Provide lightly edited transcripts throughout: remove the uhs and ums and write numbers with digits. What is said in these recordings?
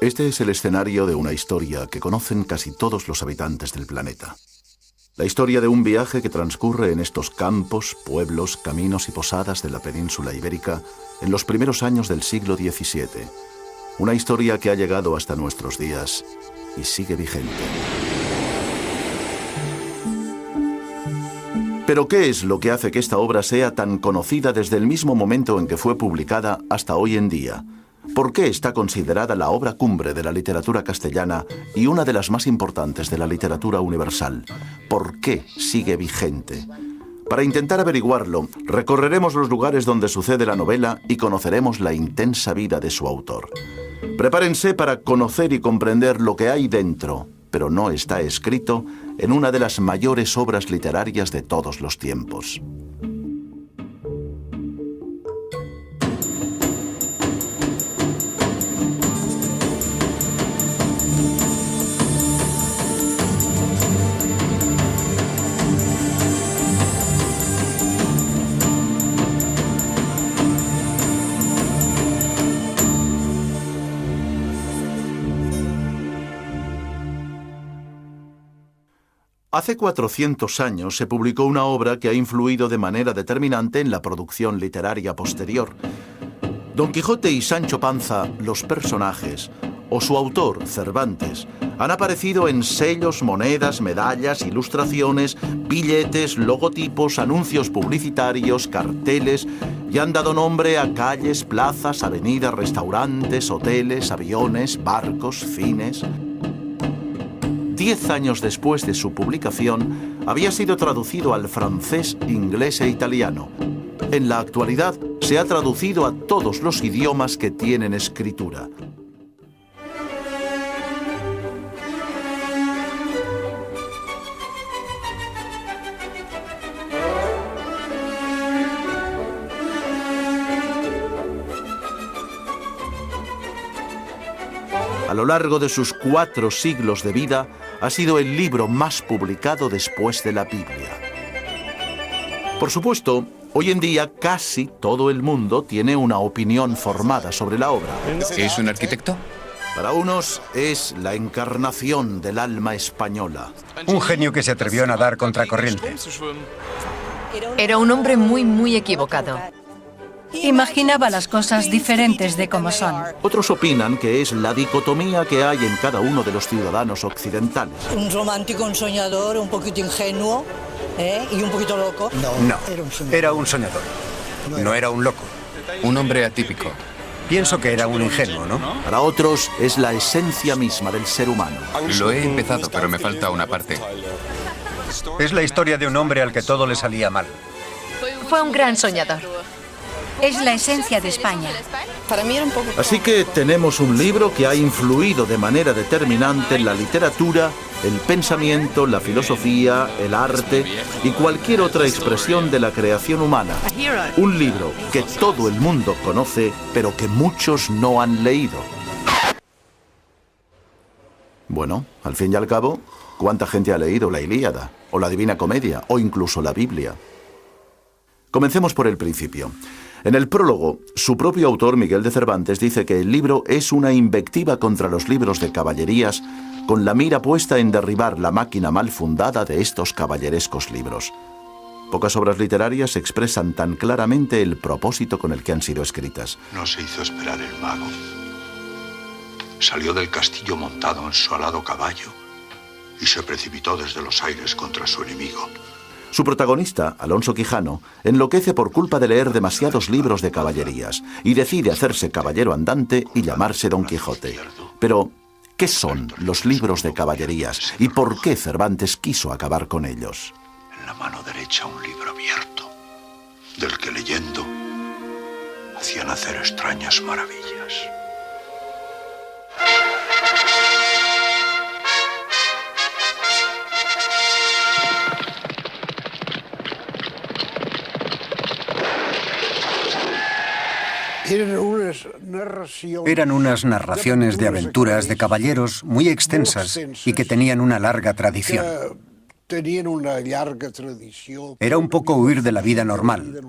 Este es el escenario de una historia que conocen casi todos los habitantes del planeta. La historia de un viaje que transcurre en estos campos, pueblos, caminos y posadas de la península ibérica en los primeros años del siglo XVII. Una historia que ha llegado hasta nuestros días y sigue vigente. ¿Pero qué es lo que hace que esta obra sea tan conocida desde el mismo momento en que fue publicada hasta hoy en día? ¿Por qué está considerada la obra cumbre de la literatura castellana y una de las más importantes de la literatura universal? ¿Por qué sigue vigente? Para intentar averiguarlo, recorreremos los lugares donde sucede la novela y conoceremos la intensa vida de su autor. Prepárense para conocer y comprender lo que hay dentro, pero no está escrito, en una de las mayores obras literarias de todos los tiempos. Hace 400 años se publicó una obra que ha influido de manera determinante en la producción literaria posterior. Don Quijote y Sancho Panza, los personajes, o su autor, Cervantes, han aparecido en sellos, monedas, medallas, ilustraciones, billetes, logotipos, anuncios publicitarios, carteles, y han dado nombre a calles, plazas, avenidas, restaurantes, hoteles, aviones, barcos, cines. 10 años después de su publicación, había sido traducido al francés, inglés e italiano. En la actualidad, se ha traducido a todos los idiomas que tienen escritura. A lo largo de sus 4 siglos de vida, ha sido el libro más publicado después de la Biblia. Por supuesto, hoy en día casi todo el mundo tiene una opinión formada sobre la obra. ¿Es un arquitecto? Para unos es la encarnación del alma española. Un genio que se atrevió a nadar contracorriente. Era un hombre muy equivocado. Imaginaba las cosas diferentes de como son. Otros opinan que es la dicotomía que hay en cada uno de los ciudadanos occidentales. Un romántico, un soñador, un poquito ingenuo, y un poquito loco. No, era un soñador. No era un loco. Un hombre atípico. Pienso que era un ingenuo, ¿no? Para otros es la esencia misma del ser humano. Lo he empezado, pero me falta una parte. Es la historia de un hombre al que todo le salía mal. Fue un gran soñador. Es la esencia de España. Para mí era un poco... Así que tenemos un libro que ha influido de manera determinante en la literatura, el pensamiento, la filosofía, el arte y cualquier otra expresión de la creación humana. Un libro que todo el mundo conoce, pero que muchos no han leído. Bueno, al fin y al cabo, ¿cuánta gente ha leído la Ilíada, o la Divina Comedia, o incluso la Biblia? Comencemos por el principio. En el prólogo, su propio autor, Miguel de Cervantes, dice que el libro es una invectiva contra los libros de caballerías, con la mira puesta en derribar la máquina mal fundada de estos caballerescos libros. Pocas obras literarias expresan tan claramente el propósito con el que han sido escritas. No se hizo esperar el mago. Salió del castillo montado en su alado caballo y se precipitó desde los aires contra su enemigo. Su protagonista, Alonso Quijano, enloquece por culpa de leer demasiados libros de caballerías y decide hacerse caballero andante y llamarse Don Quijote. Pero, ¿qué son los libros de caballerías y por qué Cervantes quiso acabar con ellos? En la mano derecha un libro abierto, del que leyendo hacía nacer extrañas maravillas. Eran unas narraciones de aventuras de caballeros muy extensas y que tenían una larga tradición. Era un poco huir de la vida normal,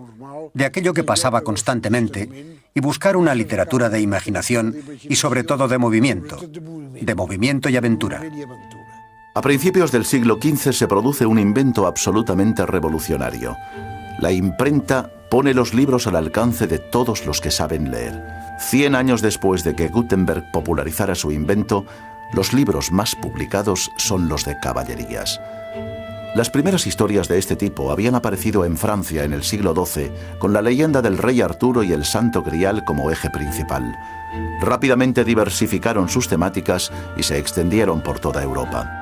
de aquello que pasaba constantemente y buscar una literatura de imaginación y sobre todo de movimiento y aventura. A principios del siglo XV se produce un invento absolutamente revolucionario. La imprenta pone los libros al alcance de todos los que saben leer. 100 años después de que Gutenberg popularizara su invento, los libros más publicados son los de caballerías. Las primeras historias de este tipo habían aparecido en Francia en el siglo XII, con la leyenda del rey Arturo y el Santo Grial como eje principal. Rápidamente diversificaron sus temáticas y se extendieron por toda Europa.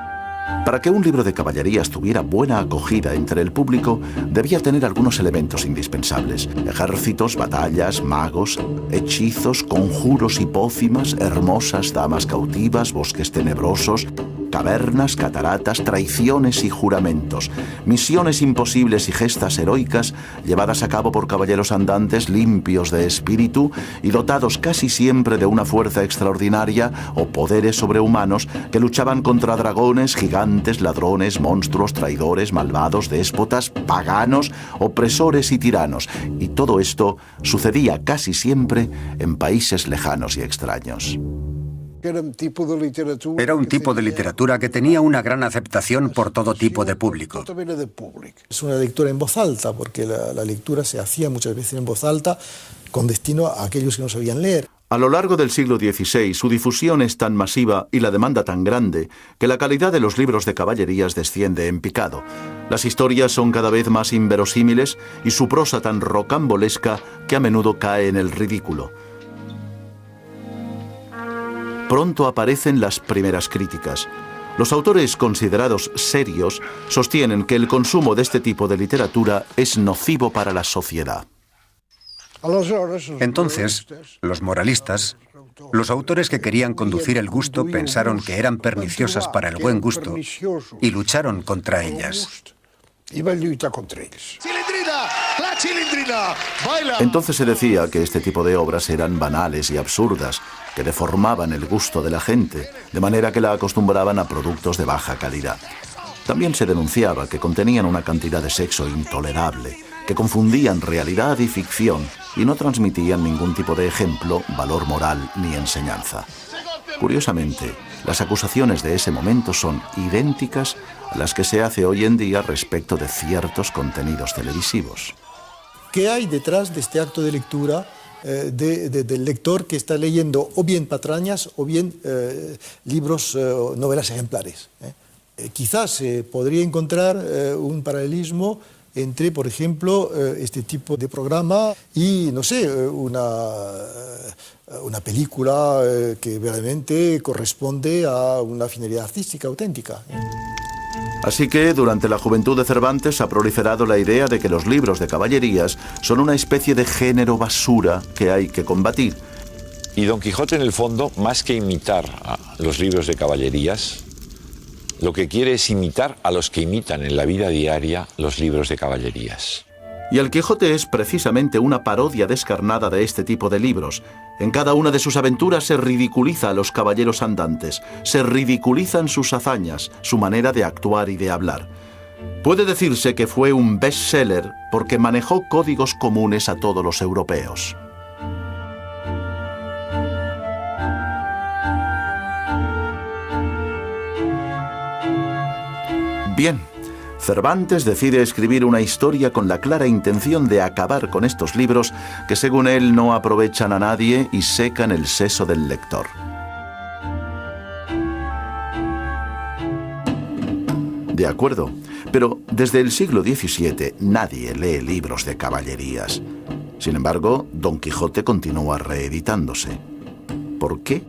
Para que un libro de caballerías tuviera buena acogida entre el público, debía tener algunos elementos indispensables: ejércitos, batallas, magos, hechizos, conjuros y pócimas, hermosas damas cautivas, bosques tenebrosos, cavernas, cataratas, traiciones y juramentos, misiones imposibles y gestas heroicas llevadas a cabo por caballeros andantes limpios de espíritu y dotados casi siempre de una fuerza extraordinaria o poderes sobrehumanos que luchaban contra dragones, gigantes, ladrones, monstruos, traidores, malvados, déspotas, paganos, opresores y tiranos. Y todo esto sucedía casi siempre en países lejanos y extraños. Era un tipo de literatura que tenía una gran aceptación por todo tipo de público. Es una lectura en voz alta, porque la lectura se hacía muchas veces en voz alta con destino a aquellos que no sabían leer. A lo largo del siglo XVI, su difusión es tan masiva y la demanda tan grande que la calidad de los libros de caballerías desciende en picado. Las historias son cada vez más inverosímiles y su prosa tan rocambolesca que a menudo cae en el ridículo. Pronto aparecen las primeras críticas. Los autores considerados serios sostienen que el consumo de este tipo de literatura es nocivo para la sociedad. Entonces, los moralistas, los autores que querían conducir el gusto, pensaron que eran perniciosas para el buen gusto y lucharon contra ellas. Entonces se decía que este tipo de obras eran banales y absurdas, que deformaban el gusto de la gente, de manera que la acostumbraban a productos de baja calidad. También se denunciaba que contenían una cantidad de sexo intolerable, que confundían realidad y ficción y no transmitían ningún tipo de ejemplo, valor moral ni enseñanza. Curiosamente, las acusaciones de ese momento son idénticas a las que se hace hoy en día respecto de ciertos contenidos televisivos. ¿Qué hay detrás de este acto de lectura del lector que está leyendo o bien patrañas o bien libros, novelas ejemplares? Quizás podría encontrar un paralelismo entre, por ejemplo, este tipo de programa y, no sé, una película que realmente corresponde a una finalidad artística auténtica. Así que, durante la juventud de Cervantes ha proliferado la idea de que los libros de caballerías son una especie de género basura que hay que combatir. Y Don Quijote, en el fondo, más que imitar a los libros de caballerías, lo que quiere es imitar a los que imitan en la vida diaria los libros de caballerías. Y el Quijote es precisamente una parodia descarnada de este tipo de libros. En cada una de sus aventuras se ridiculiza a los caballeros andantes, se ridiculizan sus hazañas, su manera de actuar y de hablar. Puede decirse que fue un bestseller porque manejó códigos comunes a todos los europeos. Bien, Cervantes decide escribir una historia con la clara intención de acabar con estos libros que, según él, no aprovechan a nadie y secan el seso del lector. De acuerdo, pero desde el siglo XVII nadie lee libros de caballerías. Sin embargo, Don Quijote continúa reeditándose. ¿Por qué?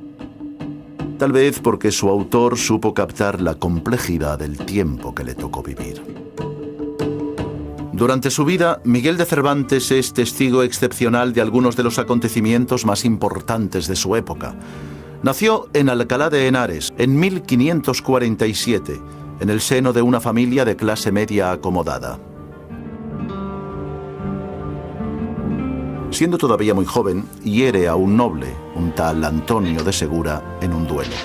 Tal vez porque su autor supo captar la complejidad del tiempo que le tocó vivir. Durante su vida, Miguel de Cervantes es testigo excepcional de algunos de los acontecimientos más importantes de su época. Nació en Alcalá de Henares en 1547, en el seno de una familia de clase media acomodada. Siendo todavía muy joven, hiere a un noble, un tal Antonio de Segura, en un duelo.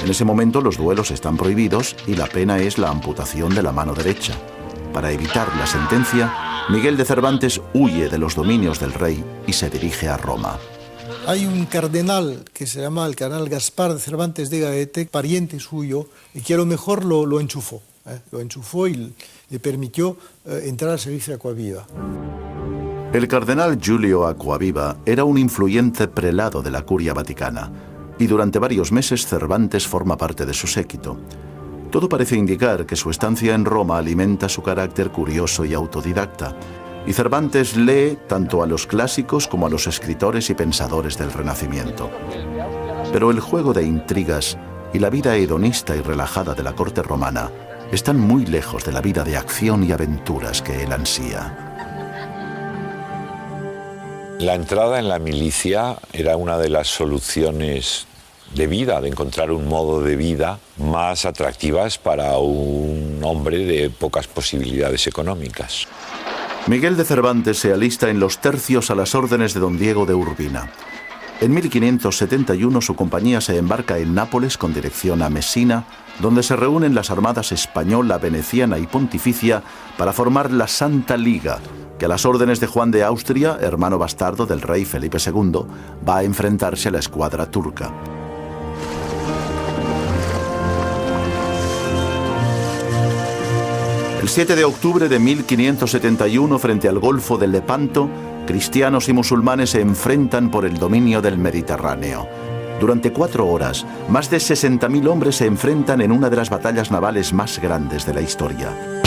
En ese momento los duelos están prohibidos y la pena es la amputación de la mano derecha. Para evitar la sentencia, Miguel de Cervantes huye de los dominios del rey y se dirige a Roma. Hay un cardenal que se llama el cardenal Gaspar de Cervantes de Gaete, pariente suyo, y que a lo mejor lo enchufó. Lo enchufó y le permitió entrar al servicio de Acquaviva. El cardenal Giulio Acquaviva era un influyente prelado de la curia vaticana, y durante varios meses Cervantes forma parte de su séquito. Todo parece indicar que su estancia en Roma alimenta su carácter curioso y autodidacta, y Cervantes lee tanto a los clásicos como a los escritores y pensadores del Renacimiento. Pero el juego de intrigas y la vida hedonista y relajada de la corte romana están muy lejos de la vida de acción y aventuras que él ansía. La entrada en la milicia era una de las soluciones de vida, de encontrar un modo de vida más atractivas para un hombre de pocas posibilidades económicas. Miguel de Cervantes se alista en los tercios a las órdenes de don Diego de Urbina. En 1571 su compañía se embarca en Nápoles con dirección a Mesina, donde se reúnen las armadas española, veneciana y pontificia para formar la Santa Liga, que a las órdenes de Juan de Austria, hermano bastardo del rey Felipe II, va a enfrentarse a la escuadra turca. El 7 de octubre de 1571, frente al Golfo de Lepanto, cristianos y musulmanes se enfrentan por el dominio del Mediterráneo. Durante 4 horas, más de 60.000 hombres se enfrentan en una de las batallas navales más grandes de la historia.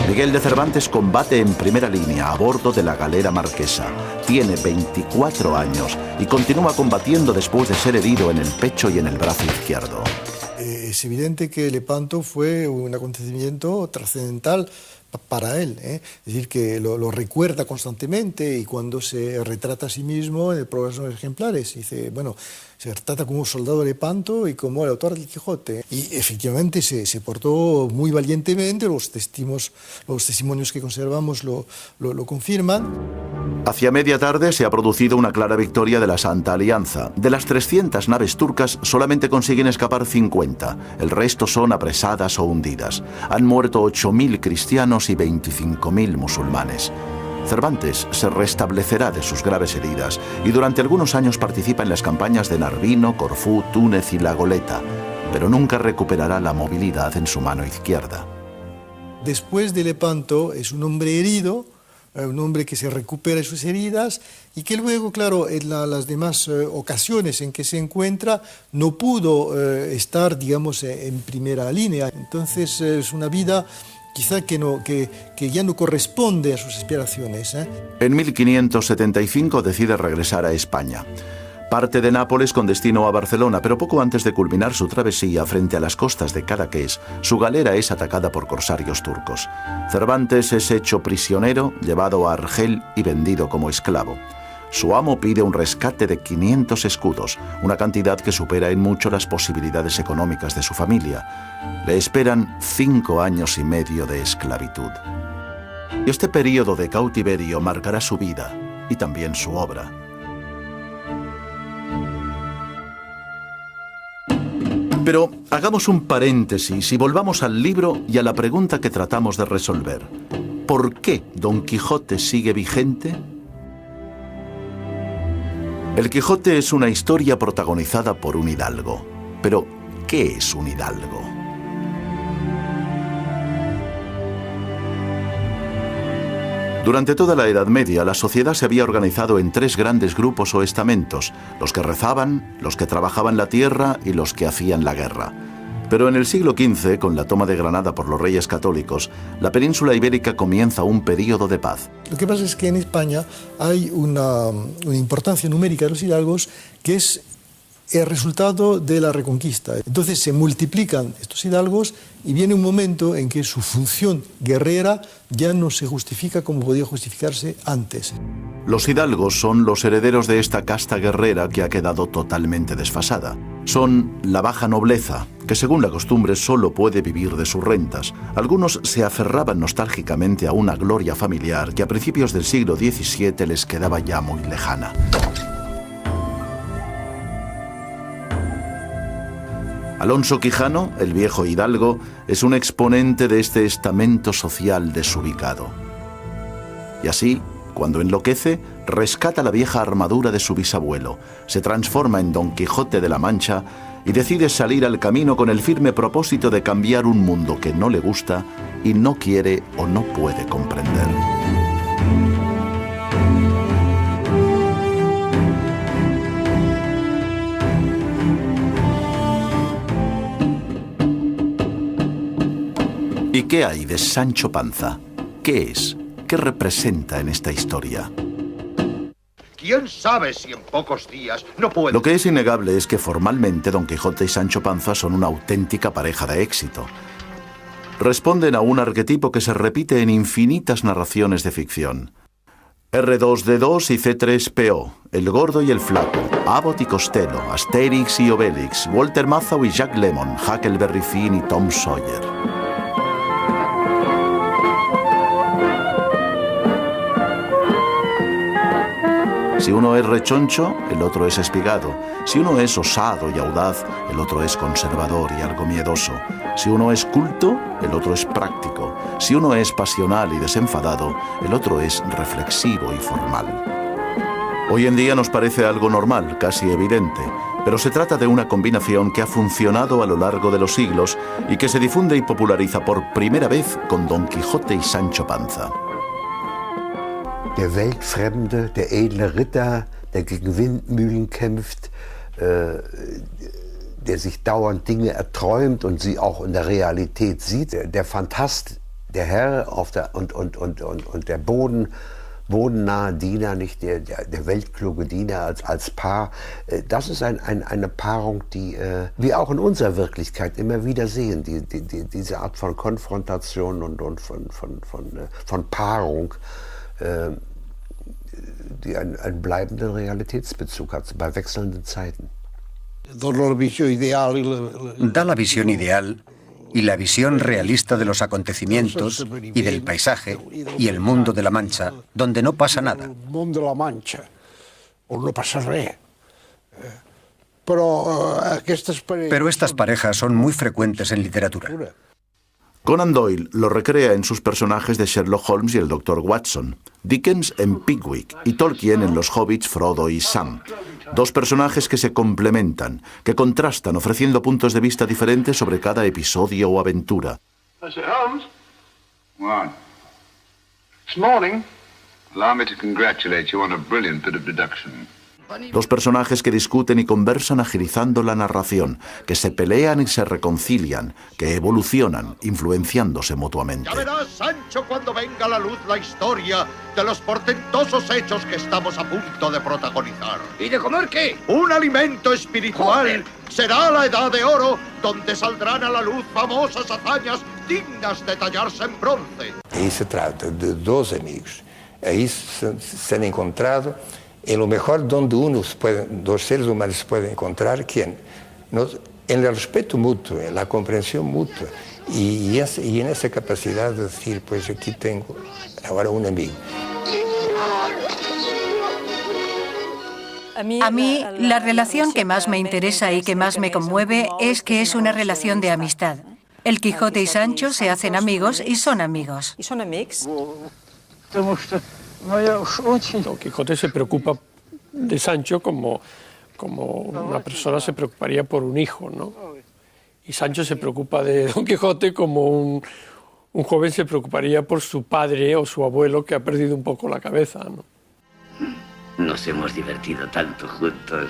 Miguel de Cervantes combate en primera línea a bordo de la galera marquesa. Tiene 24 años y continúa combatiendo después de ser herido en el pecho y en el brazo izquierdo. Es evidente que Lepanto fue un acontecimiento trascendental para él, Es decir, que lo recuerda constantemente, y cuando se retrata a sí mismo en el programa de los ejemplares, dice, bueno, se retrata como un soldado de Lepanto y como el autor del Quijote. Y efectivamente se portó muy valientemente, los testimonios que conservamos lo confirman. Hacia media tarde se ha producido una clara victoria de la Santa Alianza. De las 300 naves turcas solamente consiguen escapar 50. El resto son apresadas o hundidas. Han muerto 8.000 cristianos y 25.000 musulmanes. Cervantes se restablecerá de sus graves heridas y durante algunos años participa en las campañas de Narvino, Corfú, Túnez y La Goleta, pero nunca recuperará la movilidad en su mano izquierda. Después de Lepanto es un hombre herido, un hombre que se recupera de sus heridas y que luego, claro, en las demás ocasiones en que se encuentra no pudo estar, digamos, en primera línea. Entonces es una vida quizá que ya no corresponde a sus aspiraciones. En 1575 decide regresar a España. Parte de Nápoles con destino a Barcelona, pero poco antes de culminar su travesía frente a las costas de Cadaqués, su galera es atacada por corsarios turcos. Cervantes es hecho prisionero, llevado a Argel y vendido como esclavo. Su amo pide un rescate de 500 escudos, una cantidad que supera en mucho las posibilidades económicas de su familia. Le esperan 5 años y medio de esclavitud. Y este periodo de cautiverio marcará su vida y también su obra. Pero hagamos un paréntesis y volvamos al libro y a la pregunta que tratamos de resolver. ¿Por qué Don Quijote sigue vigente? El Quijote es una historia protagonizada por un hidalgo. Pero, ¿qué es un hidalgo? Durante toda la Edad Media, la sociedad se había organizado en 3 grandes grupos o estamentos: los que rezaban, los que trabajaban la tierra y los que hacían la guerra. Pero en el siglo XV, con la toma de Granada por los reyes católicos, la península ibérica comienza un período de paz. Lo que pasa es que en España hay una importancia numérica de los hidalgos que es el resultado de la Reconquista. Entonces se multiplican estos hidalgos y viene un momento en que su función guerrera ya no se justifica como podía justificarse antes. Los hidalgos son los herederos de esta casta guerrera que ha quedado totalmente desfasada. Son la baja nobleza, que según la costumbre solo puede vivir de sus rentas. Algunos se aferraban nostálgicamente a una gloria familiar que a principios del siglo XVII les quedaba ya muy lejana. Alonso Quijano, el viejo hidalgo, es un exponente de este estamento social desubicado. Y así, cuando enloquece, rescata la vieja armadura de su bisabuelo, se transforma en Don Quijote de la Mancha y decide salir al camino con el firme propósito de cambiar un mundo que no le gusta y no quiere o no puede comprender. ¿Y qué hay de Sancho Panza? ¿Qué es? ¿Qué representa en esta historia? ¿Quién sabe si en pocos días no puede...? Lo que es innegable es que formalmente Don Quijote y Sancho Panza son una auténtica pareja de éxito. Responden a un arquetipo que se repite en infinitas narraciones de ficción. R2D2 y C3PO, el gordo y el flaco, Abbott y Costello, Asterix y Obelix, Walter Matthau y Jack Lemmon, Huckleberry Finn y Tom Sawyer. Si uno es rechoncho, el otro es espigado. Si uno es osado y audaz, el otro es conservador y algo miedoso. Si uno es culto, el otro es práctico. Si uno es pasional y desenfadado, el otro es reflexivo y formal. Hoy en día nos parece algo normal, casi evidente, pero se trata de una combinación que ha funcionado a lo largo de los siglos y que se difunde y populariza por primera vez con Don Quijote y Sancho Panza. Der Weltfremde, der edle Ritter, der gegen Windmühlen kämpft, der sich dauernd Dinge erträumt und sie auch in der Realität sieht. Der Phantast, der Herr und der bodennahe Diener, nicht der weltkluge Diener als Paar. Das ist eine Paarung, die wir auch in unserer Wirklichkeit immer wieder sehen. Diese Art von Konfrontation und von Paarung. Die einen bleibenden Realitätsbezug hat bei wechselnden Zeiten. Da la visión ideal y la visión realista de los acontecimientos y del paisaje y el mundo de la Mancha, donde no pasa nada. El mundo de la Mancha, on no passa res. Pero estas parejas son muy frecuentes en literatura. Conan Doyle lo recrea en sus personajes de Sherlock Holmes y el Dr. Watson, Dickens en Pickwick y Tolkien en los hobbits Frodo y Sam. Dos personajes que se complementan, que contrastan ofreciendo puntos de vista diferentes sobre cada episodio o aventura. Holmes? What? This morning, allow me to congratulate you on a brilliant bit of deduction. Dos personajes que discuten y conversan agilizando la narración, que se pelean y se reconcilian, que evolucionan, influenciándose mutuamente. Ya verás, Sancho, cuando venga a la luz la historia de los portentosos hechos que estamos a punto de protagonizar. ¿Y de comer qué? Un alimento espiritual. ¡Joder! Será la edad de oro, donde saldrán a la luz famosas hazañas dignas de tallarse en bronce. Ahí se trata de dos amigos. Ahí se han encontrado en lo mejor donde dos seres humanos pueden encontrar, ¿quién? En el respeto mutuo, en la comprensión mutua y en esa capacidad de decir, pues aquí tengo ahora un amigo. A mí, la relación que más me interesa y que más me conmueve es que es una relación de amistad. El Quijote y Sancho se hacen amigos y son amigos. Don Quijote se preocupa de Sancho como una persona se preocuparía por un hijo, ¿no? Y Sancho se preocupa de Don Quijote como un joven se preocuparía por su padre o su abuelo que ha perdido un poco la cabeza, ¿no? Nos hemos divertido tanto juntos.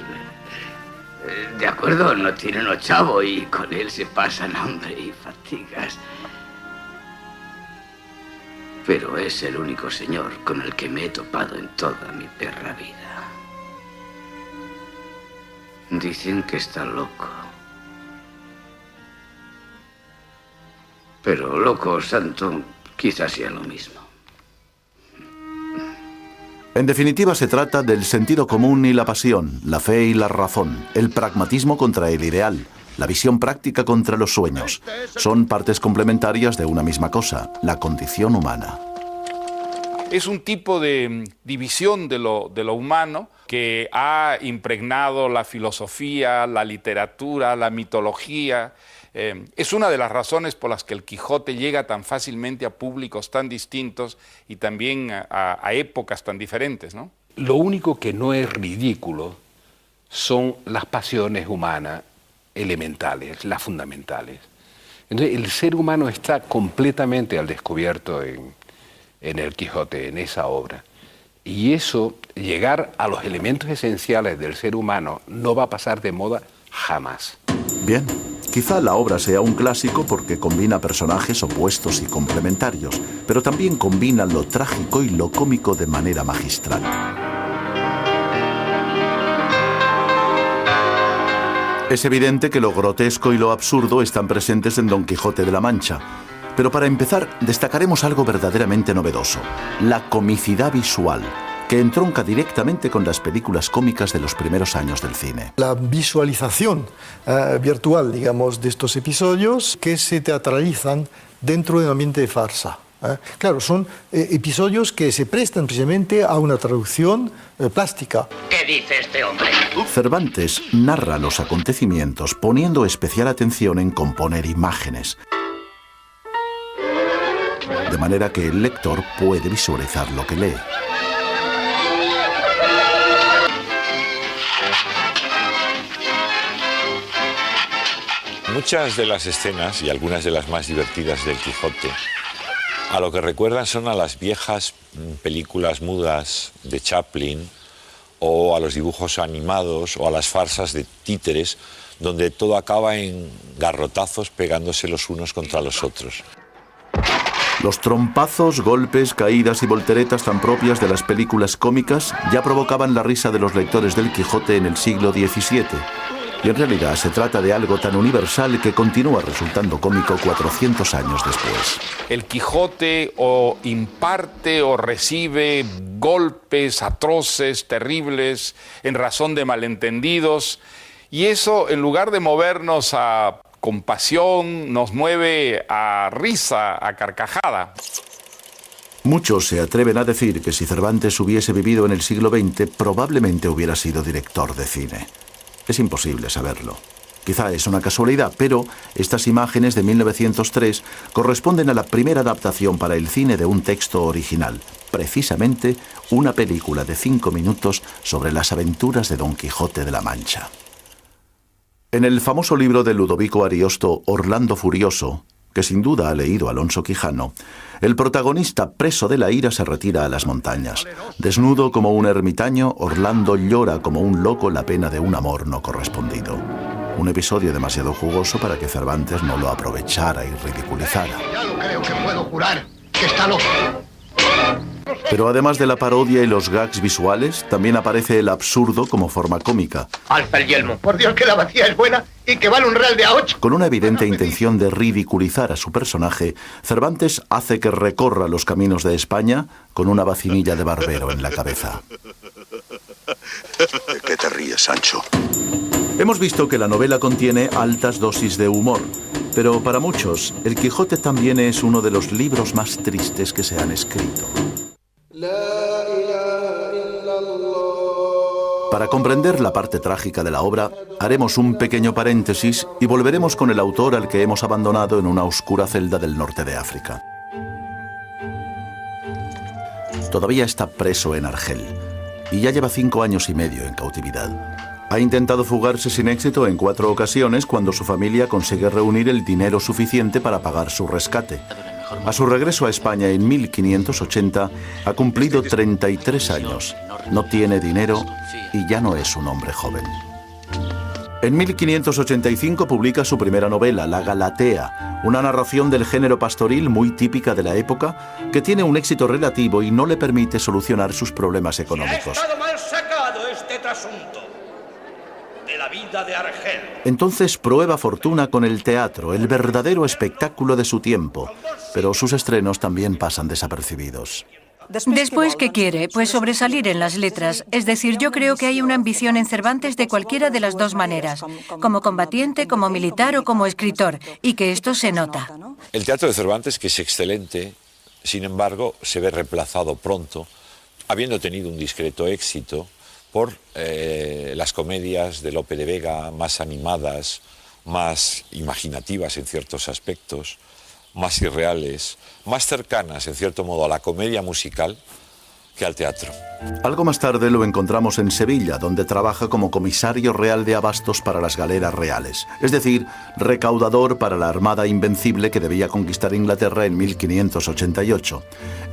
De acuerdo, no tiene un ochavo y con él se pasan hambre y fatigas. Pero es el único señor con el que me he topado en toda mi perra vida. Dicen que está loco. Pero loco o santo, quizás sea lo mismo. En definitiva, se trata del sentido común y la pasión, la fe y la razón, el pragmatismo contra el ideal, la visión práctica contra los sueños. Son partes complementarias de una misma cosa, la condición humana. Es un tipo de división de lo humano que ha impregnado la filosofía, la literatura, la mitología. Es una de las razones por las que el Quijote llega tan fácilmente a públicos tan distintos y también a épocas tan diferentes, ¿no? Lo único que no es ridículo son las pasiones humanas elementales, las fundamentales. Entonces, el ser humano está completamente al descubierto en el Quijote, en esa obra. Y eso, llegar a los elementos esenciales del ser humano, no va a pasar de moda jamás. Bien, quizá la obra sea un clásico porque combina personajes opuestos y complementarios, pero también combina lo trágico y lo cómico de manera magistral. Es evidente que lo grotesco y lo absurdo están presentes en Don Quijote de la Mancha. Pero para empezar, destacaremos algo verdaderamente novedoso: la comicidad visual, que entronca directamente con las películas cómicas de los primeros años del cine. La visualización virtual, digamos, de estos episodios que se teatralizan dentro de un ambiente de farsa. Claro, son episodios que se prestan precisamente a una traducción plástica. ¿Qué dice este hombre? Cervantes narra los acontecimientos poniendo especial atención en componer imágenes, de manera que el lector puede visualizar lo que lee. Muchas de las escenas y algunas de las más divertidas del Quijote a lo que recuerdan son a las viejas películas mudas de Chaplin o a los dibujos animados o a las farsas de títeres donde todo acaba en garrotazos pegándose los unos contra los otros. Los trompazos, golpes, caídas y volteretas tan propias de las películas cómicas ya provocaban la risa de los lectores del Quijote en el siglo XVII. Y en realidad se trata de algo tan universal que continúa resultando cómico 400 años después. El Quijote o imparte o recibe golpes atroces, terribles, en razón de malentendidos. Y eso, en lugar de movernos a compasión, nos mueve a risa, a carcajada. Muchos se atreven a decir que si Cervantes hubiese vivido en el siglo XX, probablemente hubiera sido director de cine. Es imposible saberlo. Quizá es una casualidad, pero estas imágenes de 1903 corresponden a la primera adaptación para el cine de un texto original, precisamente una película de 5 minutos sobre las aventuras de Don Quijote de la Mancha. En el famoso libro de Ludovico Ariosto, Orlando Furioso, que sin duda ha leído Alonso Quijano, el protagonista, preso de la ira, se retira a las montañas. Desnudo como un ermitaño, Orlando llora como un loco la pena de un amor no correspondido. Un episodio demasiado jugoso para que Cervantes no lo aprovechara y ridiculizara. Ya lo creo, que puedo jurar que está loco. Pero además de la parodia y los gags visuales, también aparece el absurdo como forma cómica. Alza el yelmo. Por Dios que la vacía es buena y que vale un real de a 8. Con una evidente intención de ridiculizar a su personaje, Cervantes hace que recorra los caminos de España con una vacinilla de barbero en la cabeza. ¿De qué te ríes, Sancho? Hemos visto que la novela contiene altas dosis de humor, pero para muchos, El Quijote también es uno de los libros más tristes que se han escrito. Para comprender la parte trágica de la obra, haremos un pequeño paréntesis y volveremos con el autor al que hemos abandonado en una oscura celda del norte de África. Todavía está preso en Argel y ya lleva 5 años y medio en cautividad. Ha intentado fugarse sin éxito en 4 ocasiones cuando su familia consigue reunir el dinero suficiente para pagar su rescate. A su regreso a España en 1580, ha cumplido 33 años. No tiene dinero y ya no es un hombre joven. En 1585 publica su primera novela, La Galatea, una narración del género pastoril muy típica de la época, que tiene un éxito relativo y no le permite solucionar sus problemas económicos. Ha estado mal sacado este trasunto de la vida de Argel. Entonces prueba fortuna con el teatro, el verdadero espectáculo de su tiempo, pero sus estrenos también pasan desapercibidos. Después, ¿qué quiere? Pues sobresalir en las letras. Es decir, yo creo que hay una ambición en Cervantes de cualquiera de las dos maneras, como combatiente, como militar o como escritor, y que esto se nota. El teatro de Cervantes, que es excelente, sin embargo, se ve reemplazado pronto, habiendo tenido un discreto éxito, por las comedias de Lope de Vega, más animadas, más imaginativas en ciertos aspectos, más irreales, más cercanas, en cierto modo, a la comedia musical que al teatro. Algo más tarde lo encontramos en Sevilla, donde trabaja como comisario real de abastos para las galeras reales, es decir, recaudador para la armada invencible que debía conquistar Inglaterra en 1588.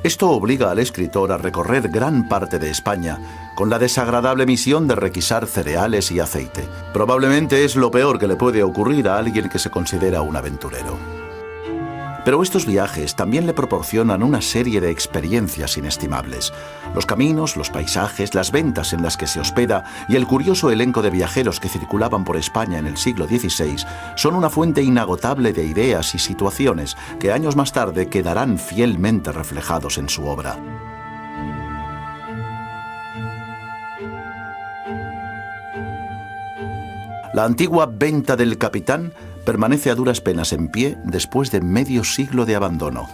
Esto obliga al escritor a recorrer gran parte de España con la desagradable misión de requisar cereales y aceite. Probablemente es lo peor que le puede ocurrir a alguien que se considera un aventurero. Pero estos viajes también le proporcionan una serie de experiencias inestimables. Los caminos, los paisajes, las ventas en las que se hospeda y el curioso elenco de viajeros que circulaban por España en el siglo XVI son una fuente inagotable de ideas y situaciones que años más tarde quedarán fielmente reflejados en su obra. La antigua Venta del Capitán permanece a duras penas en pie después de medio siglo de abandono.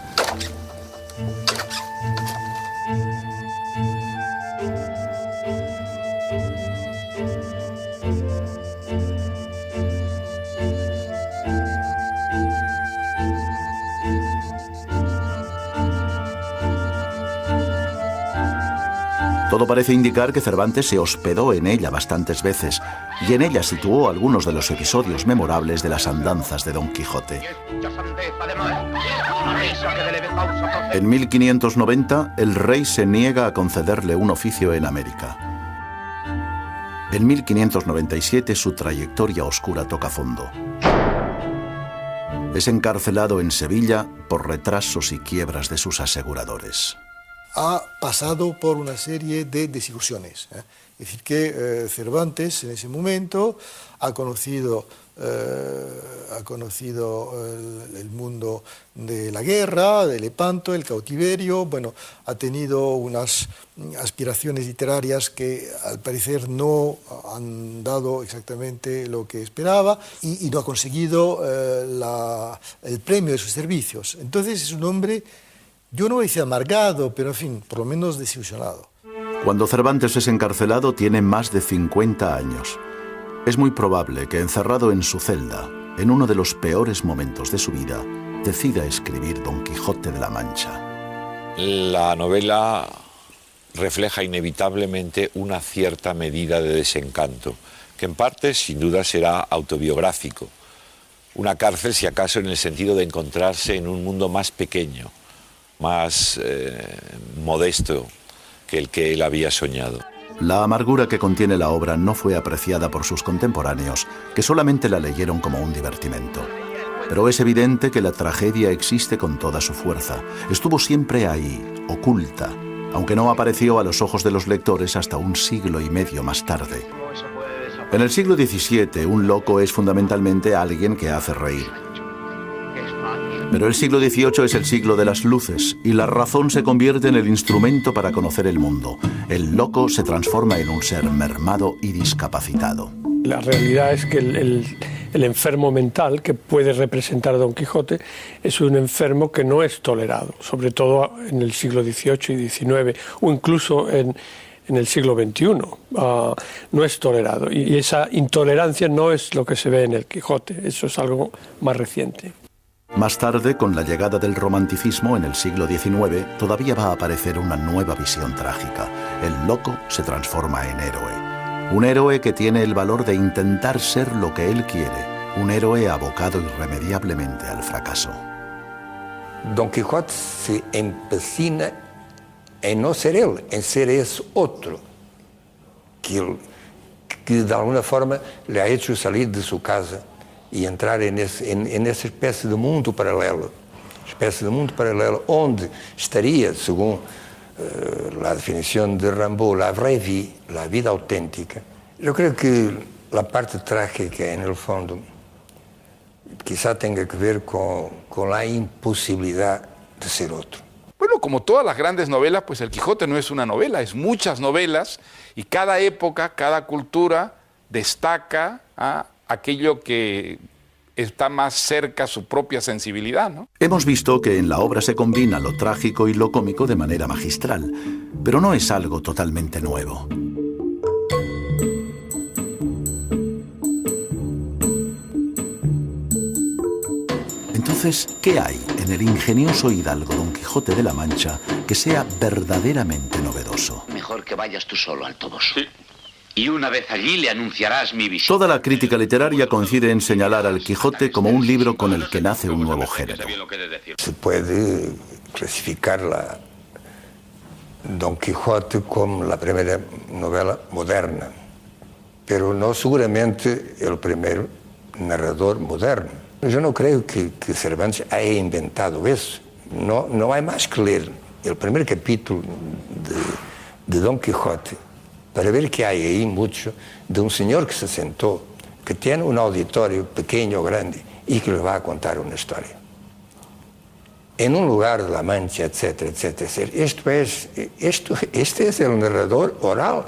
Todo parece indicar que Cervantes se hospedó en ella bastantes veces y en ella situó algunos de los episodios memorables de las andanzas de Don Quijote. En 1590, el rey se niega a concederle un oficio en América. En 1597, su trayectoria oscura toca fondo. Es encarcelado en Sevilla por retrasos y quiebras de sus aseguradores. Ha pasado por una serie de desilusiones. Es decir, que Cervantes en ese momento ha conocido el mundo de la guerra, de Lepanto, el cautiverio, bueno, ha tenido unas aspiraciones literarias que al parecer no han dado exactamente lo que esperaba y no ha conseguido el premio de sus servicios. Entonces es un hombre, yo no voy a decir amargado, pero en fin, por lo menos desilusionado. Cuando Cervantes es encarcelado tiene más de 50 años. Es muy probable que encerrado en su celda, en uno de los peores momentos de su vida, decida escribir Don Quijote de la Mancha. La novela refleja inevitablemente una cierta medida de desencanto, que en parte sin duda será autobiográfico. Una cárcel, si acaso, en el sentido de encontrarse en un mundo más pequeño, más modesto que el que él había soñado. La amargura que contiene la obra no fue apreciada por sus contemporáneos, que solamente la leyeron como un divertimento. Pero es evidente que la tragedia existe con toda su fuerza. Estuvo siempre ahí, oculta, aunque no apareció a los ojos de los lectores hasta un siglo y medio más tarde. En el siglo XVII, un loco es fundamentalmente alguien que hace reír. Pero el siglo XVIII es el siglo de las luces y la razón se convierte en el instrumento para conocer el mundo. El loco se transforma en un ser mermado y discapacitado. La realidad es que el enfermo mental que puede representar a Don Quijote es un enfermo que no es tolerado, sobre todo en el siglo XVIII y XIX, o incluso en el siglo XXI. No es tolerado. Y esa intolerancia no es lo que se ve en el Quijote, eso es algo más reciente. Más tarde, con la llegada del romanticismo en el siglo XIX, todavía va a aparecer una nueva visión trágica. El loco se transforma en héroe. Un héroe que tiene el valor de intentar ser lo que él quiere. Un héroe abocado irremediablemente al fracaso. Don Quijote se empecina en no ser él, en ser ese otro que de alguna forma le ha hecho salir de su casa y entrar en esa especie de mundo paralelo, onde estaría, según la definición de Rimbaud, la vraie vie, la vida auténtica. Yo creo que la parte trágica, en el fondo, quizá tenga que ver con la imposibilidad de ser otro. Bueno, como todas las grandes novelas, pues El Quijote no es una novela, es muchas novelas, y cada época, cada cultura destaca aquello que está más cerca su propia sensibilidad, ¿no? Hemos visto que en la obra se combina lo trágico y lo cómico de manera magistral, pero no es algo totalmente nuevo. Entonces, ¿qué hay en el ingenioso hidalgo Don Quijote de la Mancha que sea verdaderamente novedoso? Mejor que vayas tú solo al Toboso. Sí. Y una vez allí le anunciarás mi visita. Toda la crítica literaria coincide en señalar al Quijote como un libro con el que nace un nuevo género. Se puede clasificar la Don Quijote como la primera novela moderna, pero no seguramente el primer narrador moderno. Yo no creo que Cervantes haya inventado eso. No hay más que leer el primer capítulo de Don Quijote para ver que hay ahí mucho de un señor que se sentó, que tiene un auditorio pequeño o grande y que le va a contar una historia. En un lugar de la Mancha, etcétera, etcétera, etcétera. Este es el narrador oral.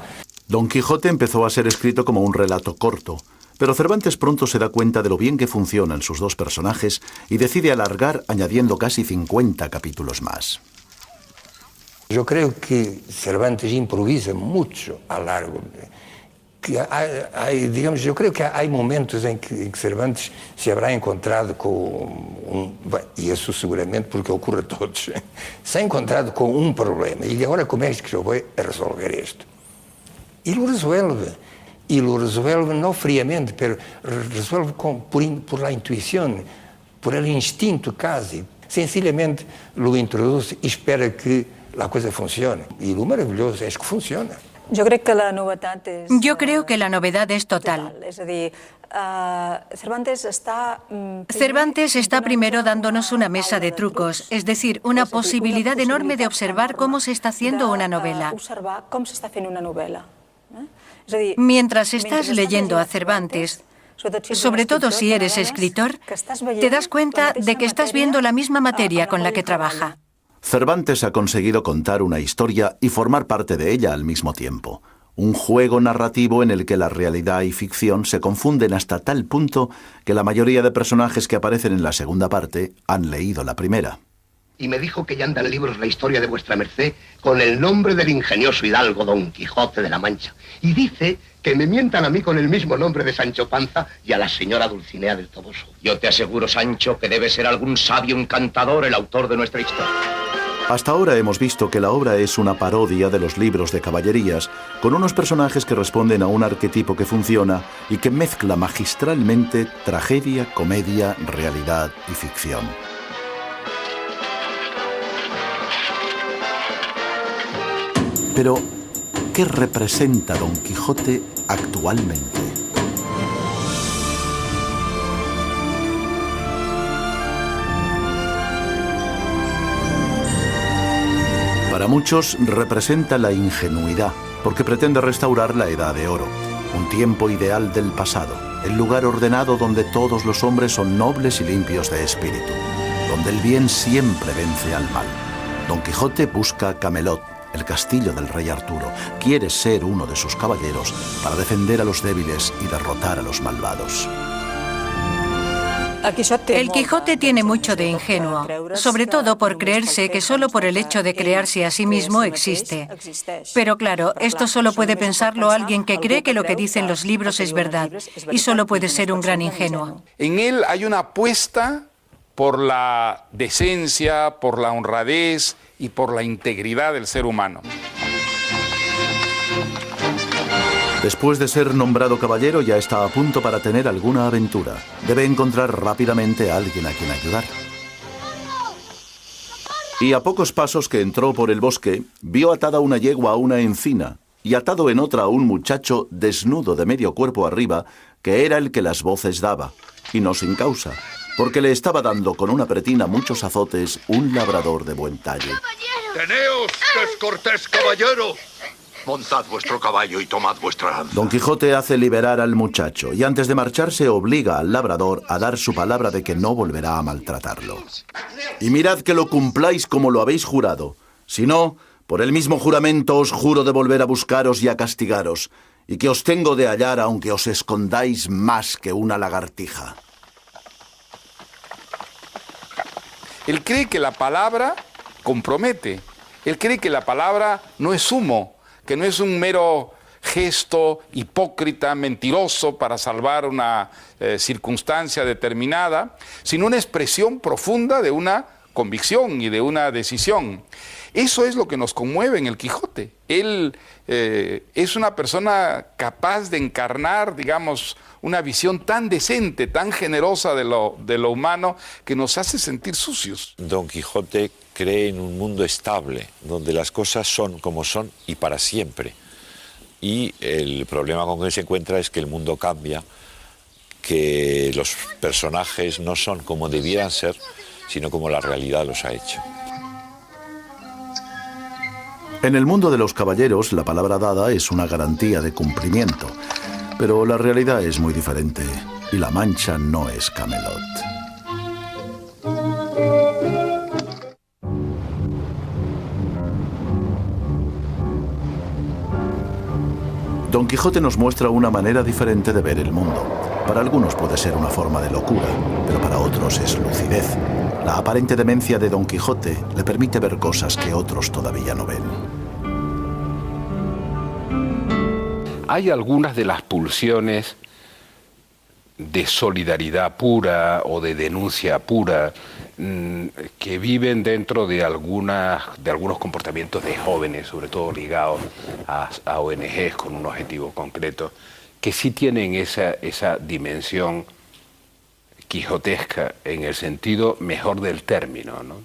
Don Quijote empezó a ser escrito como un relato corto, pero Cervantes pronto se da cuenta de lo bien que funcionan sus dos personajes y decide alargar añadiendo casi 50 capítulos más. Yo creo que Cervantes improvisa mucho a largo. Yo creo que hay momentos en que Cervantes se habrá encontrado con y eso seguramente porque ocurre a todos, se ha encontrado con un problema y ahora cómo es que yo voy a resolver esto. Y lo resuelve. Y lo resuelve no fríamente, pero resuelve por la intuición, por el instinto casi. Sencillamente lo introduce y espera que la cosa funcione. Y lo maravilloso es que funciona. Yo creo que la novedad es total. Cervantes está primero dándonos una mesa de trucos, es decir, una posibilidad enorme de observar cómo se está haciendo una novela. Mientras estás leyendo a Cervantes, sobre todo si eres escritor, te das cuenta de que estás viendo la misma materia con la que trabaja. Cervantes ha conseguido contar una historia y formar parte de ella al mismo tiempo. Un juego narrativo en el que la realidad y ficción se confunden hasta tal punto que la mayoría de personajes que aparecen en la segunda parte han leído la primera. Y me dijo que ya anda en libros la historia de vuestra merced con el nombre del ingenioso hidalgo Don Quijote de la Mancha. Y dice que me mientan a mí con el mismo nombre de Sancho Panza y a la señora Dulcinea del Toboso. Yo te aseguro, Sancho, que debe ser algún sabio encantador el autor de nuestra historia. Hasta ahora hemos visto que la obra es una parodia de los libros de caballerías, con unos personajes que responden a un arquetipo que funciona y que mezcla magistralmente tragedia, comedia, realidad y ficción. Pero, ¿qué representa Don Quijote actualmente? Para muchos representa la ingenuidad, porque pretende restaurar la Edad de Oro, un tiempo ideal del pasado, el lugar ordenado donde todos los hombres son nobles y limpios de espíritu, donde el bien siempre vence al mal. Don Quijote busca Camelot, el castillo del rey Arturo. Quiere ser uno de sus caballeros para defender a los débiles y derrotar a los malvados. El Quijote tiene mucho de ingenuo, sobre todo por creerse que solo por el hecho de crearse a sí mismo existe. Pero claro, esto solo puede pensarlo alguien que cree que lo que dicen los libros es verdad, y solo puede ser un gran ingenuo. En él hay una apuesta por la decencia, por la honradez y por la integridad del ser humano. Después de ser nombrado caballero, ya está a punto para tener alguna aventura. Debe encontrar rápidamente a alguien a quien ayudar. Y a pocos pasos que entró por el bosque, vio atada una yegua a una encina y atado en otra a un muchacho desnudo de medio cuerpo arriba, que era el que las voces daba, y no sin causa, porque le estaba dando con una pretina muchos azotes un labrador de buen talle. ¡Teneos, descortés caballero! Montad vuestro caballo y tomad vuestra lanza. Don Quijote hace liberar al muchacho y antes de marcharse obliga al labrador a dar su palabra de que no volverá a maltratarlo. Y mirad que lo cumpláis como lo habéis jurado. Si no, por el mismo juramento os juro de volver a buscaros y a castigaros, y que os tengo de hallar aunque os escondáis más que una lagartija. Él cree que la palabra compromete. Él cree que la palabra no es humo, que no es un mero gesto hipócrita, mentiroso para salvar una circunstancia determinada, sino una expresión profunda de una convicción y de una decisión. Eso es lo que nos conmueve en el Quijote. Él es una persona capaz de encarnar, digamos, una visión tan decente, tan generosa de lo humano, que nos hace sentir sucios. Don Quijote cree en un mundo estable, donde las cosas son como son y para siempre. Y el problema con que se encuentra es que el mundo cambia, que los personajes no son como debieran ser, sino como la realidad los ha hecho. En el mundo de los caballeros, la palabra dada es una garantía de cumplimiento, pero la realidad es muy diferente y La Mancha no es Camelot. Don Quijote nos muestra una manera diferente de ver el mundo. Para algunos puede ser una forma de locura, pero para otros es lucidez. La aparente demencia de Don Quijote le permite ver cosas que otros todavía no ven. Hay algunas de las pulsiones de solidaridad pura o de denuncia pura que viven dentro de algunos comportamientos de jóvenes, sobre todo ligados a ONGs con un objetivo concreto, que sí tienen esa dimensión quijotesca en el sentido mejor del término, ¿no?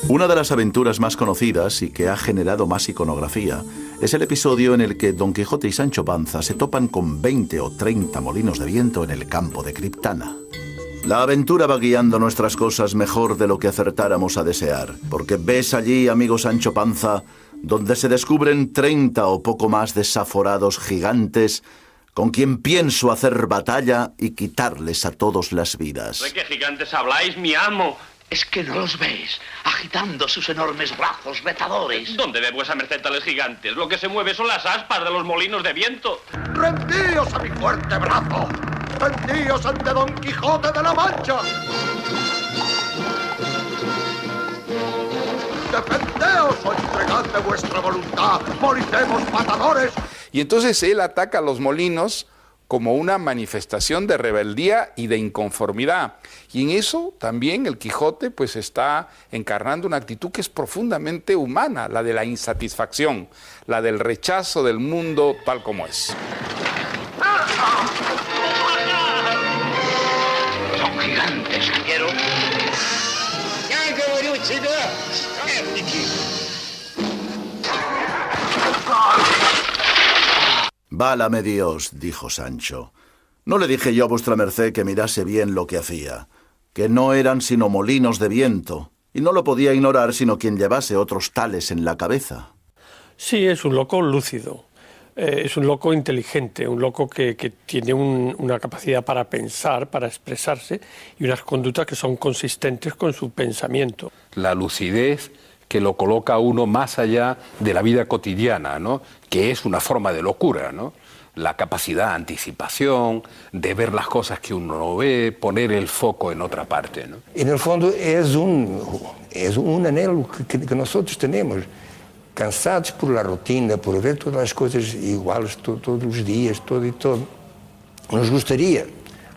Una de las aventuras más conocidas y que ha generado más iconografía es el episodio en el que Don Quijote y Sancho Panza se topan con 20 o 30 molinos de viento en el campo de Criptana. La aventura va guiando nuestras cosas mejor de lo que acertáramos a desear, porque ves allí, amigo Sancho Panza, donde se descubren 30 o poco más desaforados gigantes con quien pienso hacer batalla y quitarles a todos las vidas. ¿De qué gigantes habláis, mi amo? Es que no los ves, agitando sus enormes brazos retadores. ¿Dónde ve vuesa merced tales gigantes? Lo que se mueve son las aspas de los molinos de viento. ¡Rendíos a mi fuerte brazo! ¡Rendíos ante Don Quijote de la Mancha! ¡Defendeos o entregad de vuestra voluntad! ¡Moriremos matadores! Y entonces él ataca a los molinos como una manifestación de rebeldía y de inconformidad. Y en eso también el Quijote pues está encarnando una actitud que es profundamente humana, la de la insatisfacción, la del rechazo del mundo tal como es. Son gigantes, quiero. Válame Dios, dijo Sancho. ¿No le dije yo a vuestra merced que mirase bien lo que hacía? Que no eran sino molinos de viento, y no lo podía ignorar sino quien llevase otros tales en la cabeza. Sí, es un loco lúcido, es un loco inteligente, un loco que tiene una capacidad para pensar, para expresarse, y unas conductas que son consistentes con su pensamiento. La lucidez que lo coloca a uno más allá de la vida cotidiana, ¿no? Que es una forma de locura, ¿no? La capacidad de anticipación, de ver las cosas que uno no ve, poner el foco en otra parte, ¿no? En el fondo es un anhelo que nosotros tenemos, cansados por la rutina, por ver todas las cosas iguales todos los días, todo y todo. Nos gustaría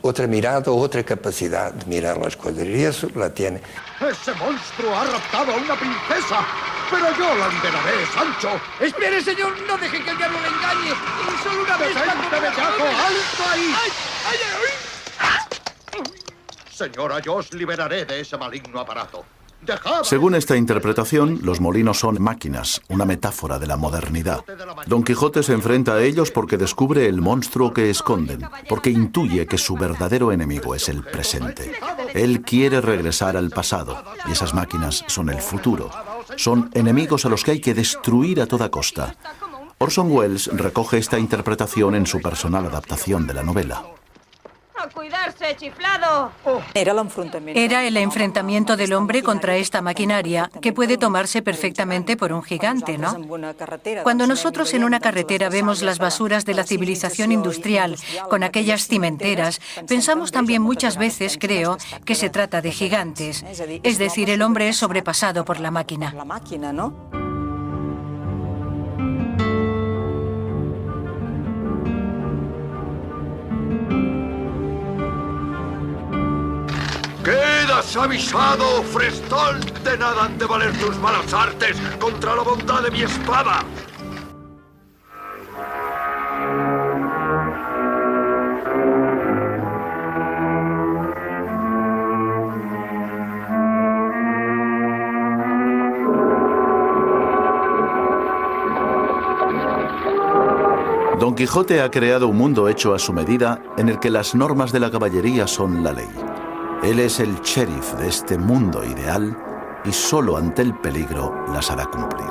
otra mirada, otra capacidad de mirar las cosas, y eso la tiene. ¡Ese monstruo ha raptado a una princesa! ¡Pero yo la liberaré, Sancho! ¡Espere, señor! ¡No deje que el diablo le engañe! ¡Y solo una vez! ¡Detente, bellaco! ¡Alto ahí! Señora, yo os liberaré de ese maligno aparato. Según esta interpretación, los molinos son máquinas, una metáfora de la modernidad. Don Quijote se enfrenta a ellos porque descubre el monstruo que esconden, porque intuye que su verdadero enemigo es el presente. Él quiere regresar al pasado, y esas máquinas son el futuro. Son enemigos a los que hay que destruir a toda costa. Orson Welles recoge esta interpretación en su personal adaptación de la novela. A cuidarse, chiflado. Era el enfrentamiento del hombre contra esta maquinaria, que puede tomarse perfectamente por un gigante, ¿no? Cuando nosotros en una carretera vemos las basuras de la civilización industrial con aquellas cimenteras, pensamos también muchas veces, creo, que se trata de gigantes. Es decir, el hombre es sobrepasado por la máquina. ¡Quedas avisado, Frestol! De nada han de valer tus malas artes contra la bondad de mi espada. Don Quijote ha creado un mundo hecho a su medida en el que las normas de la caballería son la ley. Él es el sheriff de este mundo ideal y solo ante el peligro las hará cumplir.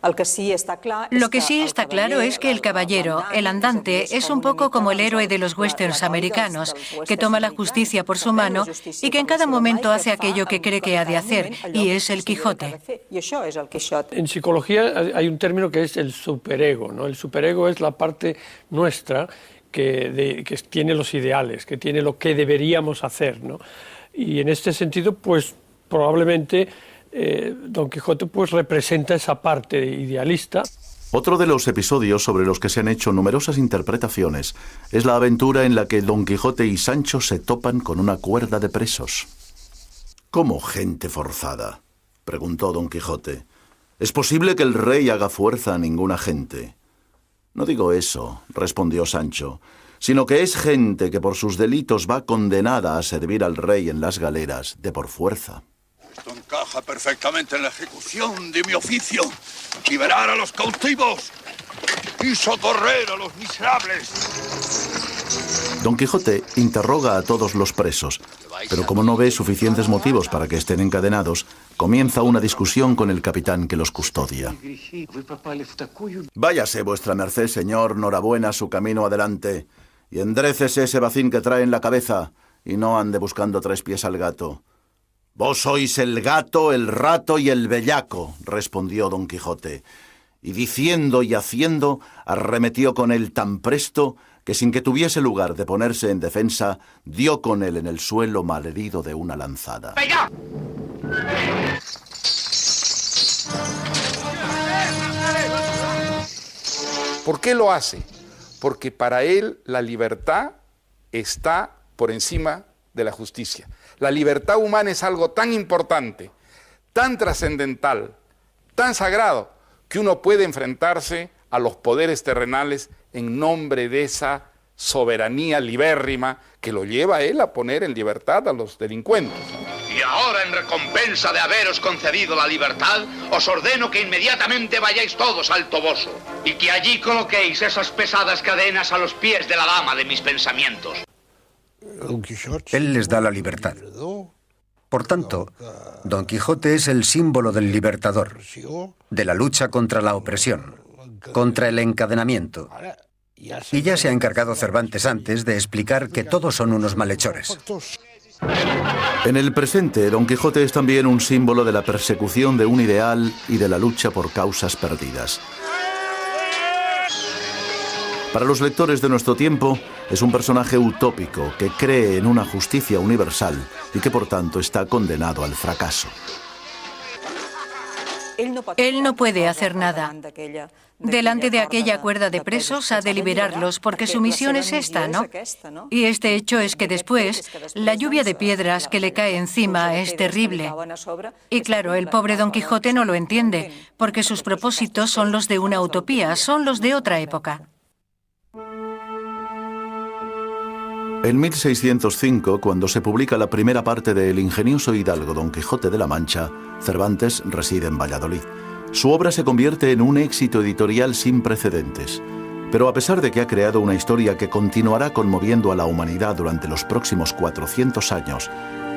Lo que sí está claro es que el caballero, el andante, es un poco como el héroe de los westerns americanos, que toma la justicia por su mano y que en cada momento hace aquello que cree que ha de hacer, y es el Quijote. En psicología hay un término que es el superego, ¿no? El superego es la parte nuestra que tiene los ideales, que tiene lo que deberíamos hacer, ¿no? Y en este sentido, pues probablemente Don Quijote pues representa esa parte idealista. Otro de los episodios sobre los que se han hecho numerosas interpretaciones es la aventura en la que Don Quijote y Sancho se topan con una cuerda de presos. ¿Cómo gente forzada?, preguntó Don Quijote. ¿Es posible que el rey haga fuerza a ninguna gente? No digo eso, respondió Sancho, sino que es gente que por sus delitos va condenada a servir al rey en las galeras de por fuerza. Esto encaja perfectamente en la ejecución de mi oficio. Liberar a los cautivos y socorrer a los miserables. Don Quijote interroga a todos los presos, pero como no ve suficientes motivos para que estén encadenados, comienza una discusión con el capitán que los custodia. Váyase vuestra merced, señor, norabuena su camino adelante, y endrécese ese bacín que trae en la cabeza, y no ande buscando tres pies al gato. Vos sois el gato, el rato y el bellaco, respondió Don Quijote, y diciendo y haciendo, arremetió con él tan presto que sin que tuviese lugar de ponerse en defensa, dio con él en el suelo malherido de una lanzada. ¡Venga! ¿Por qué lo hace? Porque para él la libertad está por encima de la justicia. La libertad humana es algo tan importante, tan trascendental, tan sagrado, que uno puede enfrentarse a los poderes terrenales en nombre de esa soberanía libérrima que lo lleva a él a poner en libertad a los delincuentes. Y ahora, en recompensa de haberos concedido la libertad, os ordeno que inmediatamente vayáis todos al Toboso y que allí coloquéis esas pesadas cadenas a los pies de la dama de mis pensamientos. Él les da la libertad. Por tanto, Don Quijote es el símbolo del libertador, de la lucha contra la opresión, contra el encadenamiento. Y ya se ha encargado Cervantes antes de explicar que todos son unos malhechores. En el presente, Don Quijote es también un símbolo de la persecución de un ideal y de la lucha por causas perdidas. Para los lectores de nuestro tiempo, es un personaje utópico que cree en una justicia universal y que por tanto está condenado al fracaso. Él no puede hacer nada. Delante de aquella cuerda de presos ha de liberarlos, porque su misión es esta, ¿no? Y este hecho es que después, la lluvia de piedras que le cae encima es terrible. Y claro, el pobre Don Quijote no lo entiende, porque sus propósitos son los de una utopía, son los de otra época. En 1605, cuando se publica la primera parte de El ingenioso hidalgo Don Quijote de la Mancha, Cervantes reside en Valladolid. Su obra se convierte en un éxito editorial sin precedentes. Pero a pesar de que ha creado una historia que continuará conmoviendo a la humanidad durante los próximos 400 años,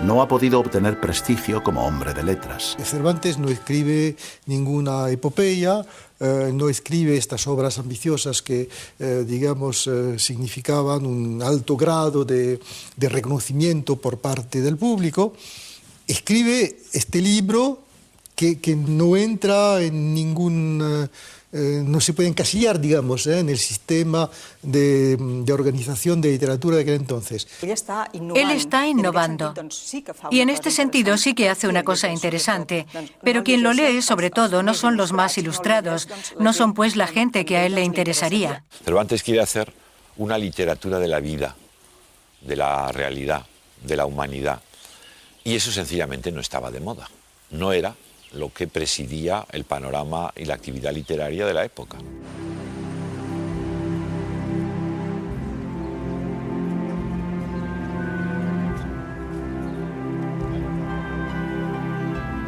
no ha podido obtener prestigio como hombre de letras. Cervantes no escribe ninguna epopeya, no escribe estas obras ambiciosas que, digamos, significaban un alto grado de reconocimiento por parte del público. Escribe este libro que no entra en ningún... no se puede encasillar, digamos, en el sistema de organización de literatura de aquel entonces. Él está innovando. Y en este sentido sí que hace una cosa interesante. Pero quien lo lee, sobre todo, no son los más ilustrados, no son pues la gente que a él le interesaría. Cervantes quiere hacer una literatura de la vida, de la realidad, de la humanidad. Y eso sencillamente no estaba de moda. No era lo que presidía el panorama y la actividad literaria de la época.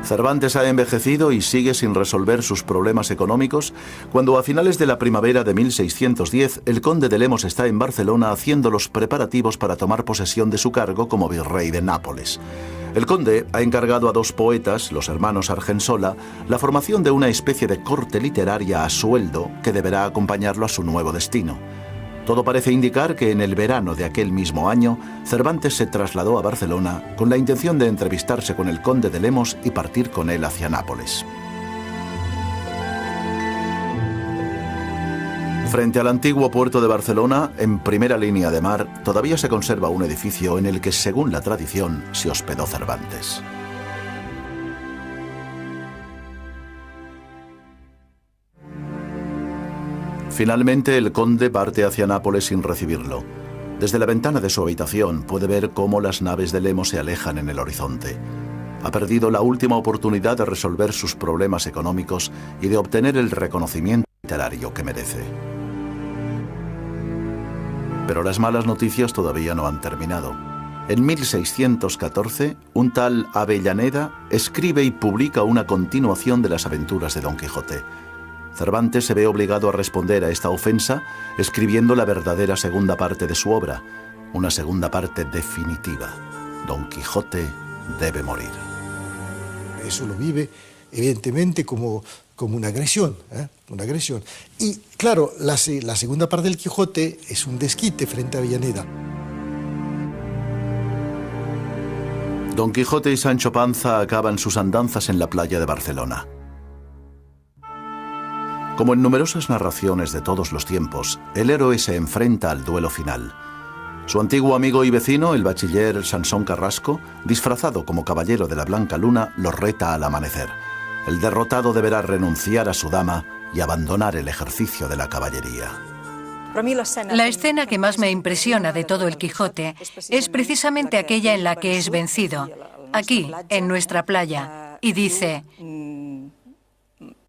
Cervantes ha envejecido y sigue sin resolver sus problemas económicos cuando a finales de la primavera de 1610 el conde de Lemos está en Barcelona haciendo los preparativos para tomar posesión de su cargo como virrey de Nápoles. El conde ha encargado a 2 poetas, los hermanos Argensola, la formación de una especie de corte literaria a sueldo que deberá acompañarlo a su nuevo destino. Todo parece indicar que en el verano de aquel mismo año, Cervantes se trasladó a Barcelona con la intención de entrevistarse con el conde de Lemos y partir con él hacia Nápoles. Frente al antiguo puerto de Barcelona, en primera línea de mar, todavía se conserva un edificio en el que, según la tradición, se hospedó Cervantes. Finalmente, el conde parte hacia Nápoles sin recibirlo. Desde la ventana de su habitación puede ver cómo las naves de Lemos se alejan en el horizonte. Ha perdido la última oportunidad de resolver sus problemas económicos y de obtener el reconocimiento literario que merece. Pero las malas noticias todavía no han terminado. En 1614, un tal Avellaneda escribe y publica una continuación de las aventuras de Don Quijote. Cervantes se ve obligado a responder a esta ofensa escribiendo la verdadera segunda parte de su obra, una segunda parte definitiva. Don Quijote debe morir. Eso lo vive, evidentemente, como una agresión, una agresión. Y, claro, la segunda parte del Quijote es un desquite frente a Avellaneda. Don Quijote y Sancho Panza acaban sus andanzas en la playa de Barcelona. Como en numerosas narraciones de todos los tiempos, el héroe se enfrenta al duelo final. Su antiguo amigo y vecino, el bachiller Sansón Carrasco, disfrazado como caballero de la Blanca Luna, lo reta al amanecer. El derrotado deberá renunciar a su dama y abandonar el ejercicio de la caballería. La escena que más me impresiona de todo el Quijote es precisamente aquella en la que es vencido, aquí, en nuestra playa, y dice: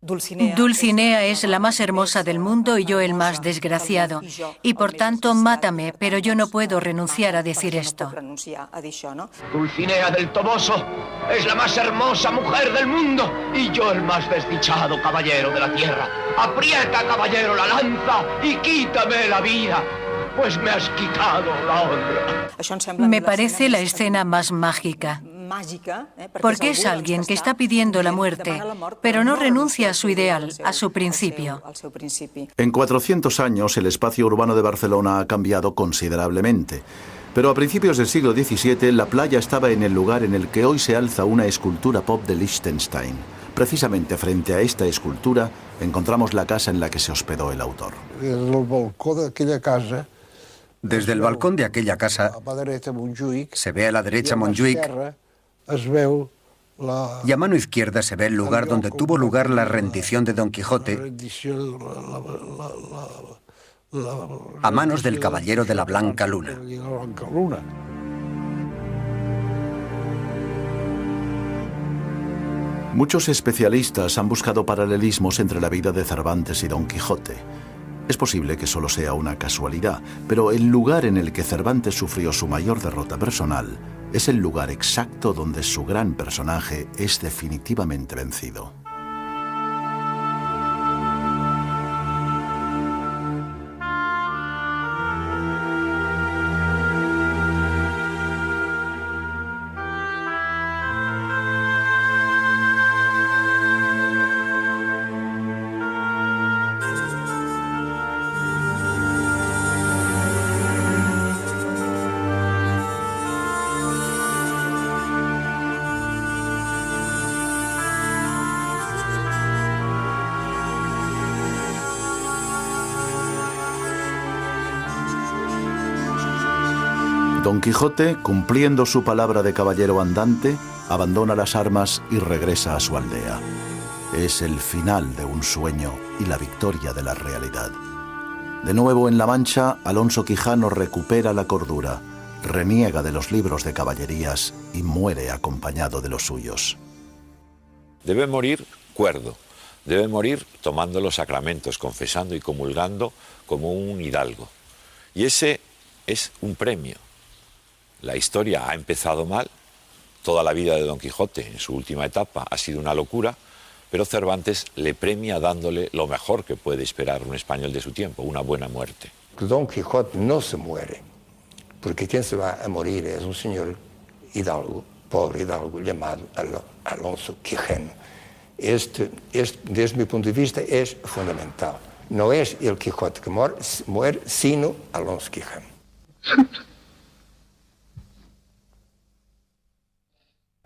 Dulcinea es la más hermosa del mundo y yo el más desgraciado, y por tanto mátame, pero yo no puedo renunciar a decir esto. Dulcinea del Toboso es la más hermosa mujer del mundo y yo el más desdichado caballero de la tierra. Aprieta, caballero, la lanza y quítame la vida, pues me has quitado la honra. Me parece la escena más mágica. Porque es alguien que está pidiendo la muerte, pero no renuncia a su ideal, a su principio. En 400 años, el espacio urbano de Barcelona ha cambiado considerablemente. Pero a principios del siglo XVII, la playa estaba en el lugar en el que hoy se alza una escultura pop de Liechtenstein. Precisamente frente a esta escultura encontramos la casa en la que se hospedó el autor. Desde el balcón de aquella casa se ve a la derecha Montjuïc y a mano izquierda se ve el lugar donde tuvo lugar la rendición de Don Quijote a manos del caballero de la Blanca Luna. Muchos especialistas han buscado paralelismos entre la vida de Cervantes y Don Quijote. Es posible que solo sea una casualidad, pero el lugar en el que Cervantes sufrió su mayor derrota personal es el lugar exacto donde su gran personaje es definitivamente vencido. Don Quijote, cumpliendo su palabra de caballero andante, abandona las armas y regresa a su aldea. Es el final de un sueño y la victoria de la realidad. De nuevo en La Mancha, Alonso Quijano recupera la cordura, reniega de los libros de caballerías y muere acompañado de los suyos. Debe morir cuerdo, debe morir tomando los sacramentos, confesando y comulgando como un hidalgo. Y ese es un premio. La historia ha empezado mal, toda la vida de Don Quijote en su última etapa ha sido una locura, pero Cervantes le premia dándole lo mejor que puede esperar un español de su tiempo, una buena muerte. Don Quijote no se muere, porque quien se va a morir es un señor hidalgo, pobre hidalgo, llamado Alonso Quijano. Desde mi punto de vista, es fundamental. No es el Quijote que muere, sino Alonso Quijano.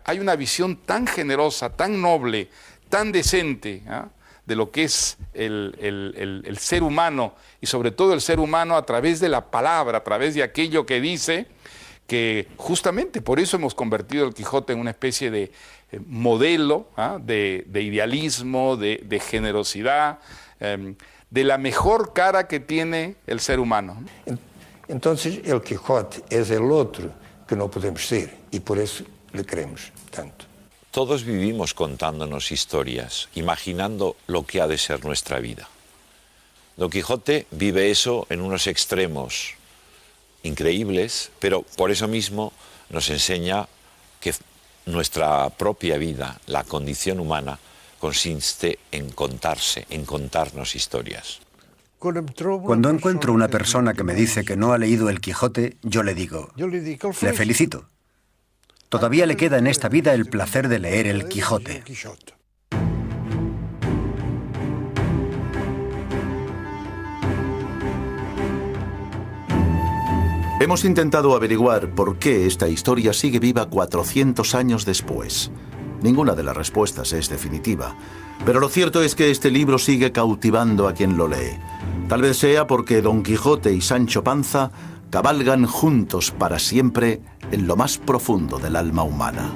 Hay una visión tan generosa, tan noble, tan decente, ¿eh?, de lo que es el ser humano, y sobre todo el ser humano a través de la palabra, a través de aquello que dice, que justamente por eso hemos convertido el Quijote en una especie de modelo, ¿eh?, de idealismo, de generosidad, de la mejor cara que tiene el ser humano. Entonces el Quijote es el otro que no podemos ser, y por eso le queremos tanto. Todos vivimos contándonos historias, imaginando lo que ha de ser nuestra vida. Don Quijote vive eso en unos extremos increíbles, pero por eso mismo nos enseña que nuestra propia vida, la condición humana, consiste en contarse, en contarnos historias. Cuando encuentro una persona que me dice que no ha leído el Quijote, yo le digo, le felicito. Todavía le queda en esta vida el placer de leer el Quijote. Hemos intentado averiguar por qué esta historia sigue viva 400 años después. Ninguna de las respuestas es definitiva, pero lo cierto es que este libro sigue cautivando a quien lo lee. Tal vez sea porque Don Quijote y Sancho Panza cabalgan juntos para siempre en lo más profundo del alma humana.